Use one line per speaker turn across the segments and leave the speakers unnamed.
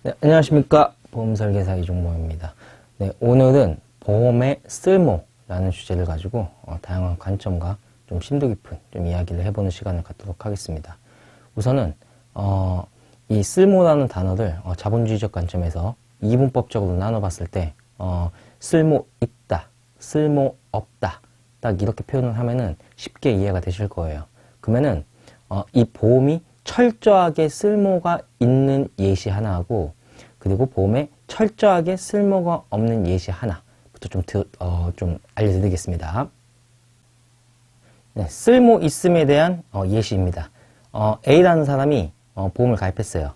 네, 안녕하십니까. 보험설계사 이종모입니다. 네, 오늘은 보험의 쓸모라는 주제를 가지고 다양한 관점과 좀 심도 깊은 좀 이야기를 해보는 시간을 갖도록 하겠습니다. 우선은 이 쓸모라는 단어를 자본주의적 관점에서 이분법적으로 나눠봤을 때 쓸모 있다, 쓸모 없다 딱 이렇게 표현을 하면은 쉽게 이해가 되실 거예요. 그러면은 이 보험이 철저하게 쓸모가 있는 예시 하나하고 그리고 보험에 철저하게 쓸모가 없는 예시 하나부터 좀 알려드리겠습니다. 네, 쓸모 있음에 대한 예시입니다. A라는 사람이 보험을 가입했어요.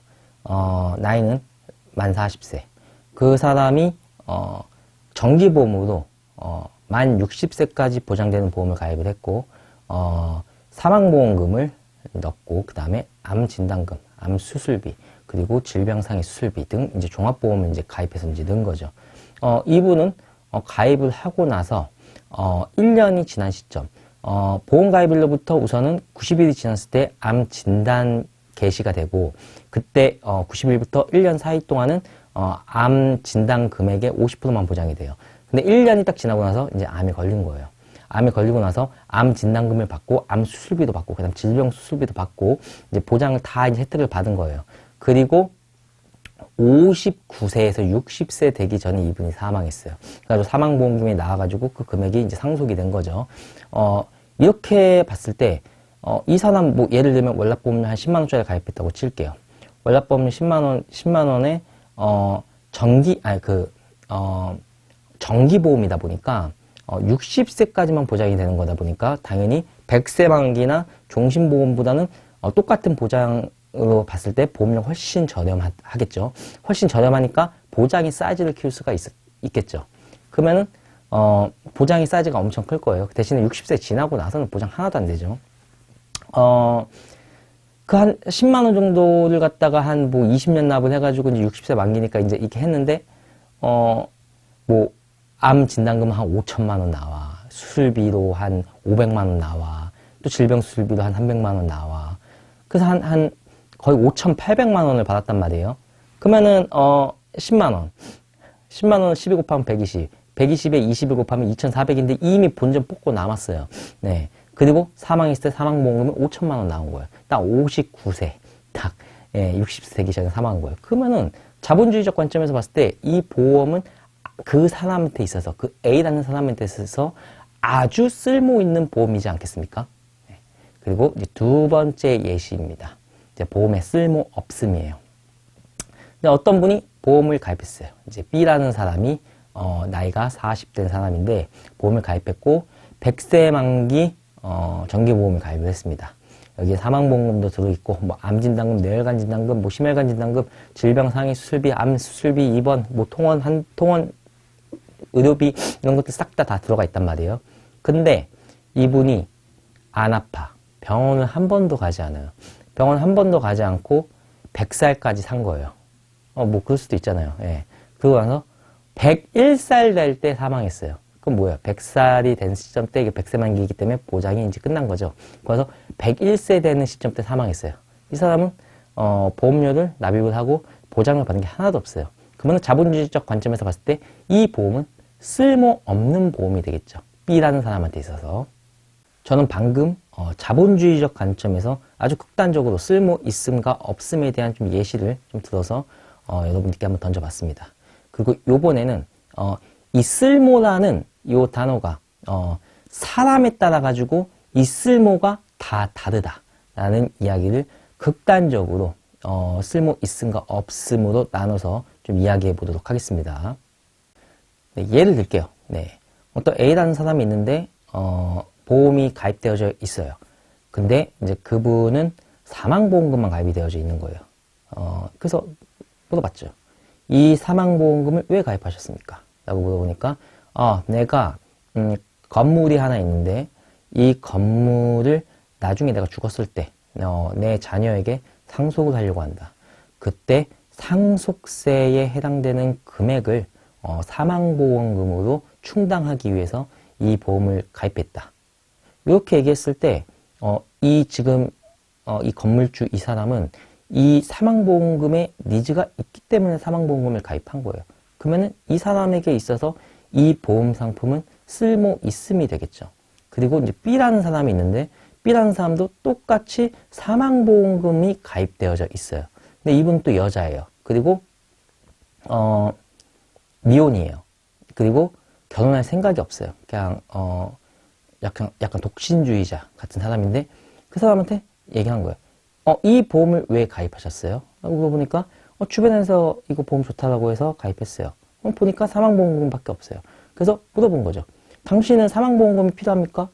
나이는 만 40세. 그 사람이 정기보험으로 만 60세까지 보장되는 보험을 가입을 했고 사망보험금을 넣고 그 다음에 암진단금, 암수술비, 그리고 질병상해 수술비 등 이제 종합보험을 이제 가입해서 이제 넣은 거죠. 이분은 가입을 하고 나서 1년이 지난 시점, 보험 가입일로부터 우선은 90일이 지났을 때 암 진단 개시가 되고 그때 90일부터 1년 사이 동안은 암 진단 금액의 50%만 보장이 돼요. 근데 1년이 딱 지나고 나서 이제 암이 걸린 거예요. 암이 걸리고 나서 암 진단금을 받고 암 수술비도 받고 그다음 질병 수술비도 받고 이제 보장을 다 이제 혜택을 받은 거예요. 그리고 59세에서 60세 되기 전에 이분이 사망했어요. 그래서 사망보험금이 나와가지고 그 금액이 이제 상속이 된 거죠. 이렇게 봤을 때 이 사람 뭐 예를 들면 월납보험료 한 10만 원짜리 가입했다고 칠게요. 월납보험료 10만 원에 정기보험이다 보니까 60세까지만 보장이 되는 거다 보니까 당연히 100세 만기나 종신보험보다는 똑같은 보장으로 봤을 때 보험료 훨씬 저렴하겠죠. 훨씬 저렴하니까 보장의 사이즈를 키울 수가 있겠죠. 그러면은 보장의 사이즈가 엄청 클 거예요. 그 대신에 60세 지나고 나서는 보장 하나도 안 되죠. 그 한 10만 원 정도를 갖다가 한 뭐 20년 납을 해가지고 이제 60세 만기니까 이제 이렇게 했는데 뭐 암 진단금 한 5천만 원 나와. 수술비로 한 500만 원 나와. 또 질병 수술비도 한 300만 원 나와. 그래서 한 거의 5,800만 원을 받았단 말이에요. 그러면은 10만 원. 10만 원 12 곱하면 120. 120에 20을 곱하면 2,400인데 이미 본전 뽑고 남았어요. 네. 그리고 사망했을 때 사망보험금은 5천만 원 나온 거예요. 딱 59세. 딱 60세 되기 전에 사망한 거예요. 그러면은 자본주의적 관점에서 봤을 때 이 보험은 그 사람한테 있어서, 그 A라는 사람한테 있어서 아주 쓸모 있는 보험이지 않겠습니까? 네. 그리고 이제 두 번째 예시입니다. 이제 보험의 쓸모 없음이에요. 근데 어떤 분이 보험을 가입했어요. 이제 B라는 사람이 나이가 40된 사람인데 보험을 가입했고 100세 만기 정기보험을 가입을 했습니다. 여기에 사망보험금도 들어있고 뭐 암진단금, 뇌혈관 진단금, 뭐 심혈관 진단금, 질병상해 수술비, 암 수술비, 입원, 뭐 통원 의료비 이런 것들 싹 다 들어가 있단 말이에요. 근데 이분이 안 아파. 병원을 한 번도 가지 않아요. 병원 한 번도 가지 않고 100살까지 산 거예요. 뭐 그럴 수도 있잖아요. 예. 그러고 나서 101살 될 때 사망했어요. 그럼 뭐야? 100살이 된 시점 때 이게 100세 만기이기 때문에 보장이 이제 끝난 거죠. 그래서 101세 되는 시점 때 사망했어요. 이 사람은 보험료를 납입을 하고 보장을 받는 게 하나도 없어요. 그러면 자본주의적 관점에서 봤을 때 이 보험은 쓸모없는 보험이 되겠죠. B라는 사람한테 있어서. 저는 방금 자본주의적 관점에서 아주 극단적으로 쓸모 있음과 없음에 대한 좀 예시를 좀 들어서 여러분께 한번 던져봤습니다. 그리고 요번에는 이 쓸모라는 이 단어가 사람에 따라 가지고 이 쓸모가 다 다르다라는 이야기를 극단적으로 쓸모 있음과 없음으로 나눠서 좀 이야기해 보도록 하겠습니다. 네, 예를 들게요. 네. 어떤 A라는 사람이 있는데 보험이 가입되어져 있어요. 근데 이제 그분은 사망보험금만 가입이 되어져 있는 거예요. 그래서 물어봤죠. 이 사망보험금을 왜 가입하셨습니까? 라고 물어보니까 내가 건물이 하나 있는데 이 건물을 나중에 내가 죽었을 때 내 자녀에게 상속을 하려고 한다. 그때 상속세에 해당되는 금액을 사망보험금으로 충당하기 위해서 이 보험을 가입했다. 이렇게 얘기했을 때 이 건물주 이 사람은 이 사망보험금에 니즈가 있기 때문에 사망보험금을 가입한 거예요. 그러면은 이 사람에게 있어서 이 보험 상품은 쓸모 있음이 되겠죠. 그리고 이제 B라는 사람이 있는데 B라는 사람도 똑같이 사망보험금이 가입되어져 있어요. 근데 이분은 또 여자예요. 그리고 미혼이에요. 그리고 결혼할 생각이 없어요. 그냥 약간 독신주의자 같은 사람인데 그 사람한테 얘기한 거예요. 이 보험을 왜 가입하셨어요? 라고 물어보니까 주변에서 이거 보험 좋다라고 해서 가입했어요. 보니까 사망보험금밖에 없어요. 그래서 물어본 거죠. 당신은 사망보험금이 필요합니까?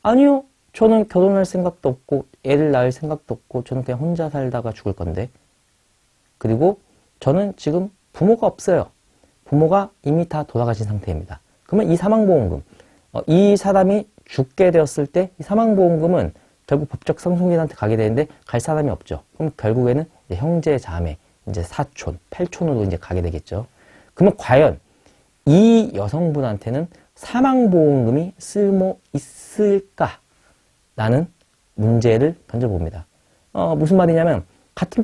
아니요. 저는 결혼할 생각도 없고 애를 낳을 생각도 없고 저는 그냥 혼자 살다가 죽을 건데. 그리고 저는 지금 부모가 없어요. 부모가 이미 다 돌아가신 상태입니다. 그러면 이 사망보험금, 이 사람이 죽게 되었을 때 이 사망보험금은 결국 법적 상속인한테 가게 되는데 갈 사람이 없죠. 그럼 결국에는 이제 형제, 자매, 이제 사촌, 팔촌으로 이제 가게 되겠죠. 그러면 과연 이 여성분한테는 사망보험금이 쓸모 있을까? 라는 문제를 던져봅니다. 무슨 말이냐면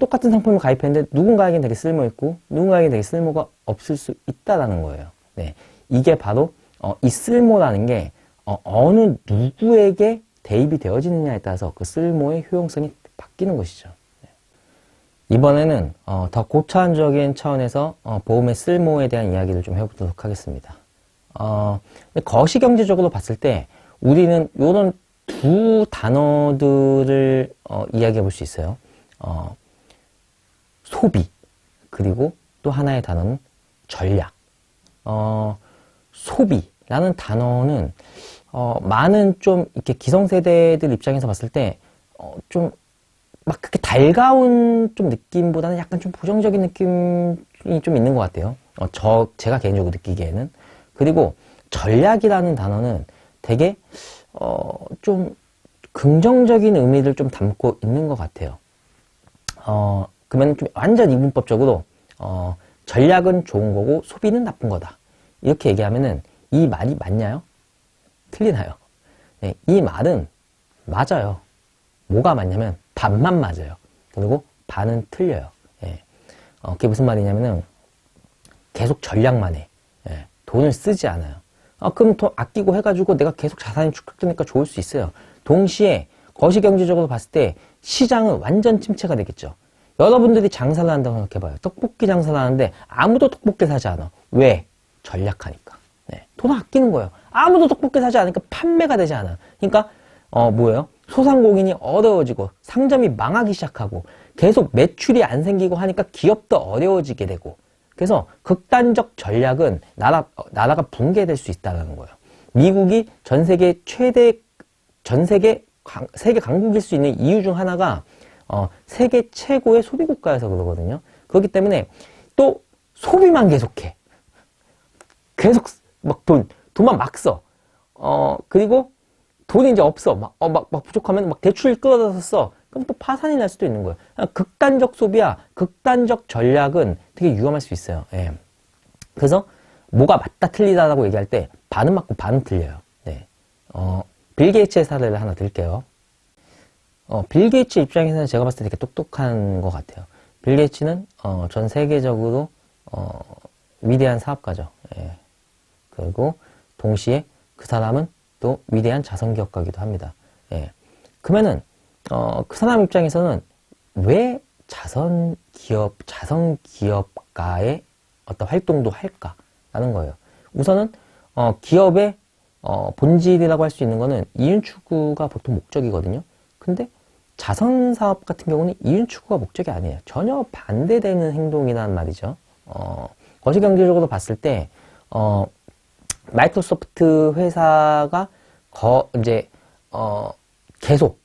똑같은 상품을 가입했는데 누군가에겐 되게 쓸모있고 누군가에겐 되게 쓸모가 없을 수 있다라는 거예요. 네, 이게 바로 이 쓸모라는 게 어느 누구에게 대입이 되어지느냐에 따라서 그 쓸모의 효용성이 바뀌는 것이죠. 네. 이번에는 더 고차원적인 차원에서 보험의 쓸모에 대한 이야기를 좀 해보도록 하겠습니다. 거시경제적으로 봤을 때 우리는 이런 두 단어들을 이야기해 볼 수 있어요. 소비, 그리고 또 하나의 단어는 전략. 소비라는 단어는 많은 좀 이렇게 기성세대들 입장에서 봤을 때 좀 막 그렇게 달가운 좀 느낌보다는 약간 좀 부정적인 느낌이 좀 있는 것 같아요. 제가 개인적으로 느끼기에는. 그리고 전략이라는 단어는 되게 좀 긍정적인 의미를 좀 담고 있는 것 같아요. 그러면 좀 완전 이분법적으로 전략은 좋은 거고 소비는 나쁜 거다. 이렇게 얘기하면은 이 말이 맞냐요? 틀리나요? 네, 이 말은 맞아요. 뭐가 맞냐면 반만 맞아요. 그리고 반은 틀려요. 예. 그게 무슨 말이냐면은 계속 전략만 해. 예. 돈을 쓰지 않아요. 그럼 돈 아끼고 해가지고 내가 계속 자산이 축적되니까 좋을 수 있어요. 동시에 거시경제적으로 봤을 때 시장은 완전 침체가 되겠죠. 여러분들이 장사를 한다고 생각해봐요. 떡볶이 장사를 하는데 아무도 떡볶이 사지 않아. 왜? 전략하니까. 네. 돈 아끼는 거예요. 아무도 떡볶이 사지 않으니까 판매가 되지 않아. 그러니까 뭐예요? 소상공인이 어려워지고 상점이 망하기 시작하고 계속 매출이 안 생기고 하니까 기업도 어려워지게 되고 그래서 극단적 전략은 나라가 붕괴될 수 있다는 거예요. 미국이 세계 강국일 수 있는 이유 중 하나가 세계 최고의 소비 국가여서 그러거든요. 그렇기 때문에 또 소비만 계속해. 계속 막 돈만 막 써. 그리고 돈이 이제 없어. 막 부족하면 막 대출 끌어다서 써. 그럼 또 파산이 날 수도 있는 거예요. 극단적 소비야, 극단적 전략은 되게 위험할 수 있어요. 예. 그래서 뭐가 맞다 틀리다라고 얘기할 때 반은 맞고 반은 틀려요. 네. 빌 게이츠의 사례를 하나 들게요. 빌 게이츠 입장에서는 제가 봤을 때 되게 똑똑한 것 같아요. 빌 게이츠는 전 세계적으로 위대한 사업가죠. 예. 그리고 동시에 그 사람은 또 위대한 자선기업가이기도 합니다. 예. 그러면은 그 사람 입장에서는 왜 자선기업가의 어떤 활동도 할까라는 거예요. 우선은 기업의 본질이라고 할 수 있는 거는 이윤 추구가 보통 목적이거든요. 근데 자선사업 같은 경우는 이윤 추구가 목적이 아니에요. 전혀 반대되는 행동이란 말이죠. 거시경제적으로 봤을 때 마이크로소프트 회사가 계속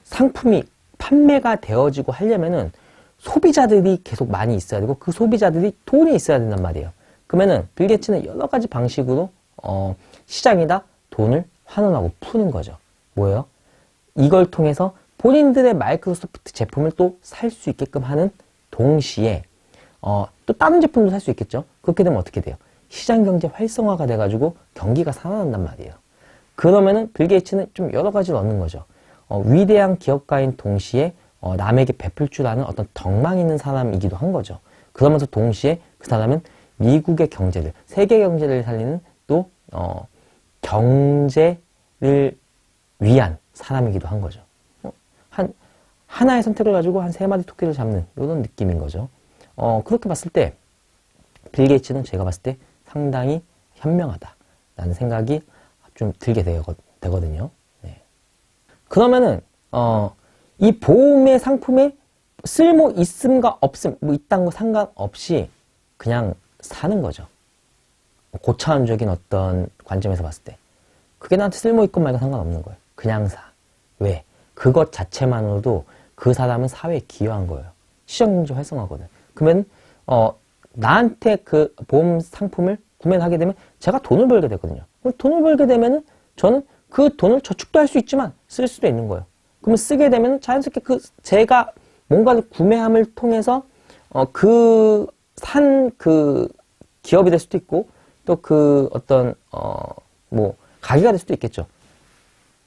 상품이 판매가 되어지고 하려면은 소비자들이 계속 많이 있어야 되고 그 소비자들이 돈이 있어야 된단 말이에요. 그러면은 빌 게이츠는 여러 가지 방식으로 시장에다 돈을 환원하고 푸는 거죠. 뭐예요? 이걸 통해서 본인들의 마이크로소프트 제품을 또 살 수 있게끔 하는 동시에 또 다른 제품도 살 수 있겠죠. 그렇게 되면 어떻게 돼요? 시장 경제 활성화가 돼가지고 경기가 살아난단 말이에요. 그러면은 빌 게이츠는 좀 여러 가지를 얻는 거죠. 위대한 기업가인 동시에 남에게 베풀 줄 아는 어떤 덕망 있는 사람이기도 한 거죠. 그러면서 동시에 그 사람은 미국의 경제를, 세계 경제를 살리는 또 경제를 위한 사람이기도 한 거죠. 하나의 선택을 가지고 한 3마리 토끼를 잡는 이런 느낌인 거죠. 그렇게 봤을 때 빌 게이츠는 제가 봤을 때 상당히 현명하다라는 생각이 좀 들게 되거든요. 네. 그러면은 이 보험의 상품에 쓸모 있음과 없음, 뭐 이딴 거 상관없이 그냥 사는 거죠. 고차원적인 어떤 관점에서 봤을 때. 그게 나한테 쓸모 있건 말건 상관없는 거예요. 그냥 사. 왜? 그것 자체만으로도 그 사람은 사회에 기여한 거예요. 시장경제 활성화거든. 그러면, 나한테 그 보험 상품을 구매를 하게 되면 제가 돈을 벌게 되거든요. 돈을 벌게 되면은 저는 그 돈을 저축도 할 수 있지만 쓸 수도 있는 거예요. 그러면 쓰게 되면 자연스럽게 제가 뭔가를 구매함을 통해서, 그 기업이 될 수도 있고, 또 가게가 될 수도 있겠죠.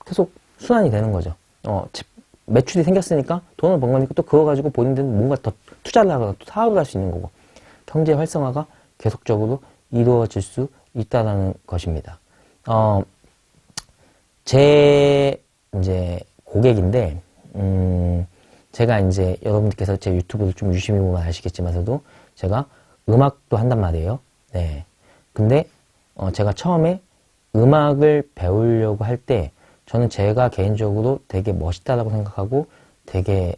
계속 순환이 되는 거죠. 매출이 생겼으니까 돈을 번 거니까 또 그거 가지고 본인들은 뭔가 더 투자를 하거나 또 사업을 할 수 있는 거고, 경제 활성화가 계속적으로 이루어질 수 있다는 것입니다. 제 이제 고객인데, 제가 이제 여러분들께서 제 유튜브를 좀 유심히 보면 아시겠지만서도 제가 음악도 한단 말이에요. 네. 근데 제가 처음에 음악을 배우려고 할 때 저는 제가 개인적으로 되게 멋있다라고 생각하고 되게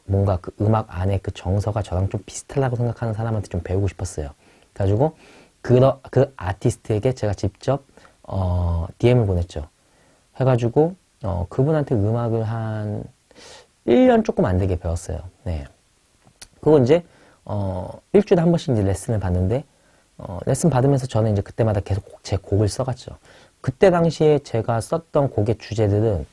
뭔가 그 음악 안에 그 정서가 저랑 좀 비슷하다고 생각하는 사람한테 좀 배우고 싶었어요. 그래가지고 그 아티스트에게 제가 직접 DM을 보냈죠. 해가지고 그분한테 음악을 한 1년 조금 안 되게 배웠어요. 네. 그거 이제 일주일에 한 번씩 이제 레슨을 받는데 레슨 받으면서 저는 이제 그때마다 계속 제 곡을 써갔죠. 그때 당시에 제가 썼던 곡의 주제들은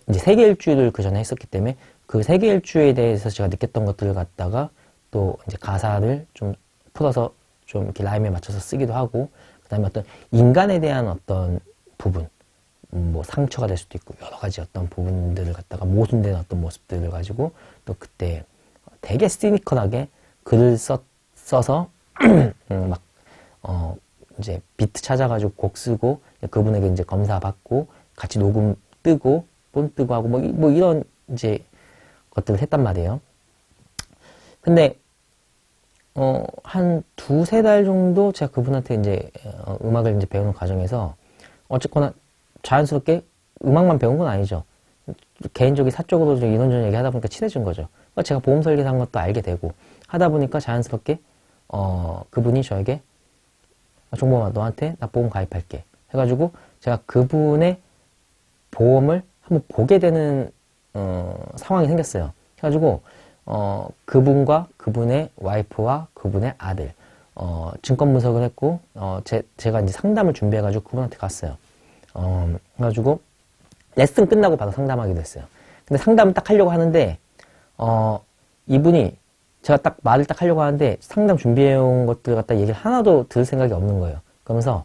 이제 세계 일주를 그 전에 했었기 때문에 그 세계 일주에 대해서 제가 느꼈던 것들을 갖다가 또 이제 가사를 좀 풀어서 좀 이렇게 라임에 맞춰서 쓰기도 하고, 그 다음에 어떤 인간에 대한 어떤 부분, 뭐 상처가 될 수도 있고 여러 가지 어떤 부분들을 갖다가 모순된 어떤 모습들을 가지고 또 그때 되게 시니컬하게 글을 써서 이제 비트 찾아가지고 곡 쓰고 그분에게 이제 검사 받고 같이 녹음 뜨고 돈 뜨고 하고 뭐 이런 이제 것들을 했단 말이에요. 근데 한 2-3달 정도 제가 그분한테 이제 음악을 이제 배우는 과정에서 어쨌거나 자연스럽게 음악만 배운 건 아니죠. 개인적인 사적으로 이런저런 얘기 하다 보니까 친해진 거죠. 제가 보험 설계사한 것도 알게 되고 하다 보니까 자연스럽게 그분이 저에게 종범아 너한테 나 보험 가입할게 해가지고 제가 그분의 보험을 한번 보게 되는 상황이 생겼어요. 해가지고 그분과 그분의 와이프와 그분의 아들 증권 분석을 했고 제가 이제 상담을 준비해가지고 그분한테 갔어요. 그래가지고 레슨 끝나고 바로 상담하기도 했어요. 근데 상담을 딱 하려고 하는데 이분이 제가 딱 말을 딱 하려고 하는데 상담 준비해온 것들 갖다 얘기를 하나도 들을 생각이 없는 거예요. 그러면서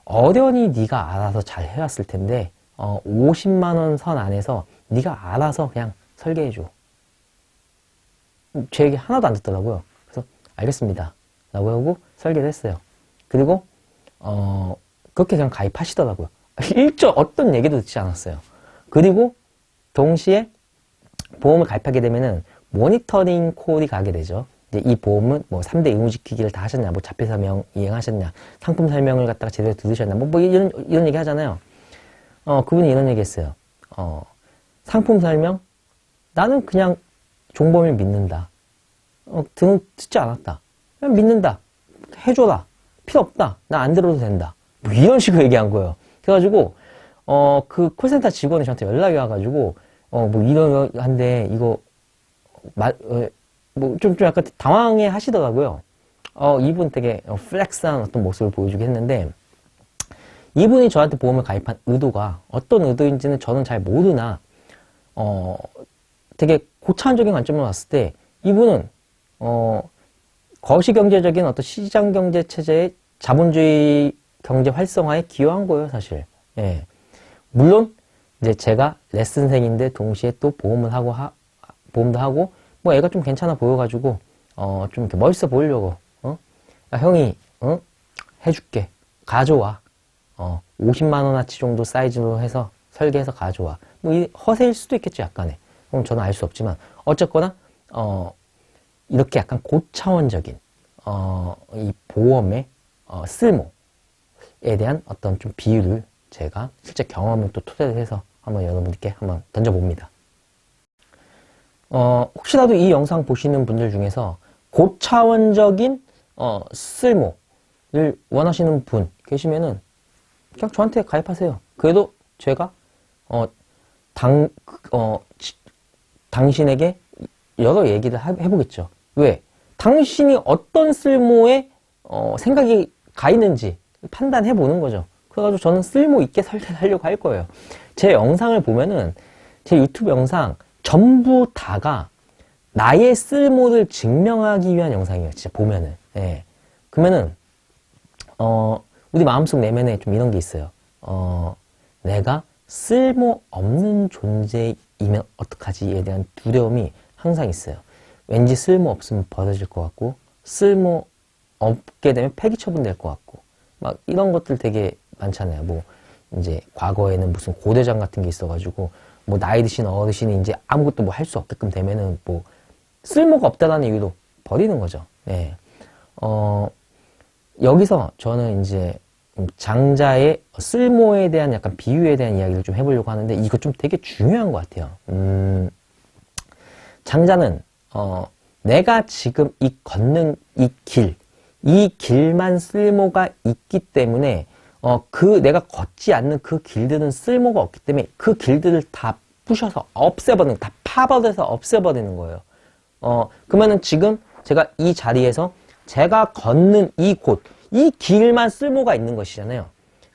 어련히 네가 알아서 잘 해왔을 텐데 50만 원 선 안에서 네가 알아서 그냥 설계해줘. 제 얘기 하나도 안 듣더라고요. 그래서 알겠습니다 라고 하고 설계를 했어요. 그리고 그렇게 그냥 가입하시더라고요. 일절 어떤 얘기도 듣지 않았어요. 그리고 동시에 보험을 가입하게 되면은 모니터링 콜이 가게 되죠. 이제 이 보험은 뭐 3대 의무지키기를 다 하셨냐, 뭐 자폐 설명 이행하셨냐, 상품 설명을 갖다가 제대로 들으셨냐, 뭐 이런 얘기 하잖아요. 그분이 이런 얘기 했어요. 상품 설명? 나는 그냥 종범을 믿는다. 듣지 않았다. 그냥 믿는다. 해줘라. 필요 없다. 나 안 들어도 된다. 뭐 이런 식으로 얘기한 거예요. 그래가지고, 그 콜센터 직원이 저한테 연락이 와가지고, 뭐 이런한데, 이거, 좀 약간 당황해 하시더라고요. 이분 되게 플렉스한 어떤 모습을 보여주긴 했는데, 이분이 저한테 보험을 가입한 의도가 어떤 의도인지는 저는 잘 모르나, 되게 고차원적인 관점으로 봤을 때, 이분은, 거시경제적인 어떤 시장경제 체제의 자본주의 경제 활성화에 기여한 거예요, 사실. 예. 물론, 이제 제가 레슨생인데 동시에 또 보험도 하고, 뭐 애가 좀 괜찮아 보여가지고, 좀 이렇게 멋있어 보이려고, 야, 형이, 해줄게. 가져와. 50만원어치 정도 사이즈로 해서 설계해서 가져와. 뭐, 이 허세일 수도 있겠죠, 약간의. 그럼 저는 알 수 없지만, 어쨌거나, 이렇게 약간 고차원적인, 이 보험의, 쓸모에 대한 어떤 좀 비유를 제가 실제 경험을 또 토대로 해서 한번 여러분께 한번 던져봅니다. 혹시라도 이 영상 보시는 분들 중에서 고차원적인, 쓸모를 원하시는 분 계시면은, 그냥 저한테 가입하세요. 그래도 제가, 당신에게 여러 얘기를 해보겠죠. 왜? 당신이 어떤 쓸모에 생각이 가 있는지 판단해 보는 거죠. 그래가지고 저는 쓸모 있게 설계를 하려고 할 거예요. 제 영상을 보면은 제 유튜브 영상 전부 다가 나의 쓸모를 증명하기 위한 영상이에요. 진짜 보면은. 예. 그러면은 우리 마음속 내면에 좀 이런 게 있어요. 내가 쓸모없는 존재이면 어떡하지에 대한 두려움이 항상 있어요. 왠지 쓸모 없으면 버려질 것 같고, 쓸모 없게 되면 폐기 처분될 것 같고, 막 이런 것들 되게 많잖아요. 뭐, 이제 과거에는 무슨 고대장 같은 게 있어가지고, 뭐 나이 드신 어르신이 이제 아무것도 뭐 할 수 없게끔 되면은 뭐, 쓸모가 없다라는 이유로 버리는 거죠. 네. 여기서 저는 이제 장자의 쓸모에 대한 약간 비유에 대한 이야기를 좀 해보려고 하는데, 이거 좀 되게 중요한 것 같아요. 장자는 내가 지금 걷는 이 길만 쓸모가 있기 때문에 내가 걷지 않는 그 길들은 쓸모가 없기 때문에 그 길들을 다 부셔서 다 파버려서 없애버리는 거예요. 그러면은 지금 제가 이 자리에서 제가 걷는 이 길만 쓸모가 있는 것이잖아요.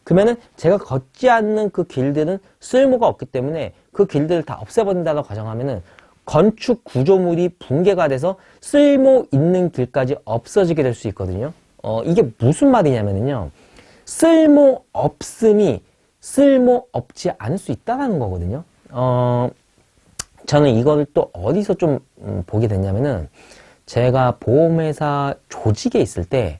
그러면은 제가 걷지 않는 그 길들은 쓸모가 없기 때문에 그 길들을 다 없애버린다고 가정하면은 건축 구조물이 붕괴가 돼서 쓸모 있는 길까지 없어지게 될 수 있거든요. 이게 무슨 말이냐면요. 쓸모 없음이 쓸모 없지 않을 수 있다는 거거든요. 저는 이거를 또 어디서 좀 보게 됐냐면은 제가 보험회사 조직에 있을 때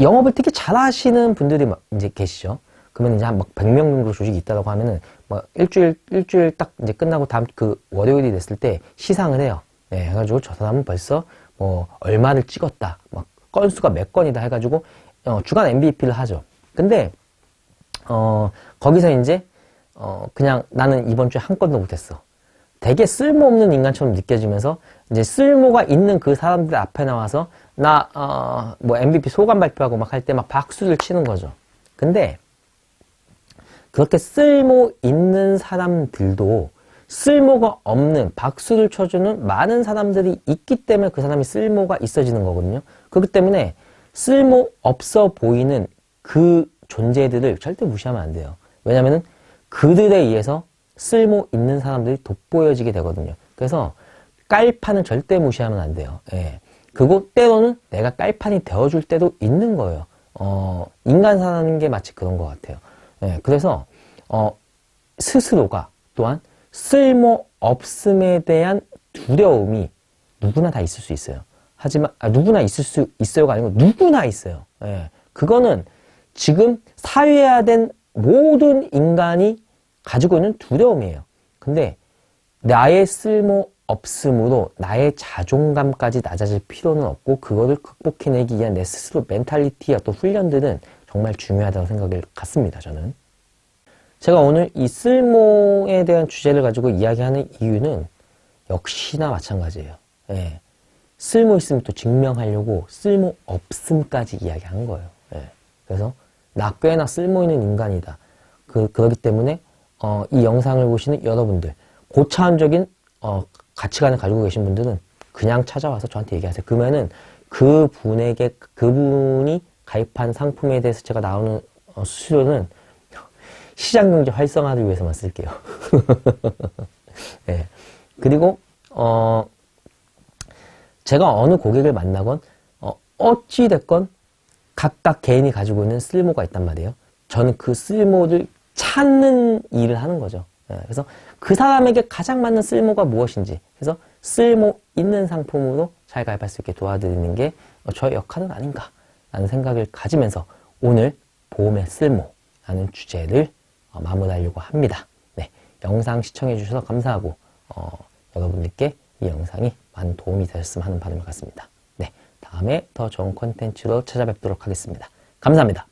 영업을 되게 잘 하시는 분들이 이제 계시죠. 그러면 이제 한 100명 정도 조직이 있다고 하면은 일주일 딱 이제 끝나고 다음 월요일이 됐을 때 시상을 해요. 네, 해가지고 저 사람은 벌써 얼마를 찍었다. 건수가 몇 건이다 해가지고 주간 MVP를 하죠. 근데 거기서 이제 그냥 나는 이번 주에 한 건도 못했어. 되게 쓸모없는 인간처럼 느껴지면서 이제 쓸모가 있는 그 사람들 앞에 나와서 MVP 소감 발표하고 할 때 박수를 치는 거죠. 근데 그렇게 쓸모 있는 사람들도 쓸모가 없는 박수를 쳐주는 많은 사람들이 있기 때문에 그 사람이 쓸모가 있어지는 거거든요. 그렇기 때문에 쓸모 없어 보이는 그 존재들을 절대 무시하면 안 돼요. 왜냐면은 그들에 의해서 쓸모 있는 사람들이 돋보여지게 되거든요. 그래서 깔판을 절대 무시하면 안 돼요. 예. 그리고 때로는 내가 깔판이 되어줄 때도 있는 거예요. 인간 사는 게 마치 그런 것 같아요. 예. 그래서 스스로가 또한 쓸모 없음에 대한 두려움이 누구나 다 있을 수 있어요. 하지만 누구나 있을 수 있어요가 아니고 누구나 있어요. 예. 그거는 지금 사회화된 모든 인간이 가지고 있는 두려움이에요. 근데 나의 쓸모 없음으로 나의 자존감까지 낮아질 필요는 없고 그거를 극복해내기 위한 내 스스로 멘탈리티와 또 훈련들은 정말 중요하다고 생각을 갖습니다. 저는. 제가 오늘 이 쓸모에 대한 주제를 가지고 이야기하는 이유는 역시나 마찬가지예요. 예. 쓸모 있으면 또 증명하려고 쓸모 없음까지 이야기한 거예요. 예. 그래서 나 꽤나 쓸모 있는 인간이다. 그렇기 때문에 이 영상을 보시는 여러분들 고차원적인 가치관을 가지고 계신 분들은 그냥 찾아와서 저한테 얘기하세요. 그러면은 그분이 가입한 상품에 대해서 제가 나오는 수수료는 시장경제 활성화를 위해서만 쓸게요. 네. 그리고 제가 어느 고객을 만나건 어찌됐건 각각 개인이 가지고 있는 쓸모가 있단 말이에요. 저는 그 쓸모를 찾는 일을 하는 거죠. 그래서 그 사람에게 가장 맞는 쓸모가 무엇인지, 그래서 쓸모 있는 상품으로 잘 가입할 수 있게 도와드리는 게 저의 역할은 아닌가라는 생각을 가지면서 오늘 보험의 쓸모라는 주제를 마무리하려고 합니다. 네, 영상 시청해 주셔서 감사하고 여러분들께 이 영상이 많은 도움이 되셨으면 하는 바람을 갖습니다. 네, 다음에 더 좋은 콘텐츠로 찾아뵙도록 하겠습니다. 감사합니다.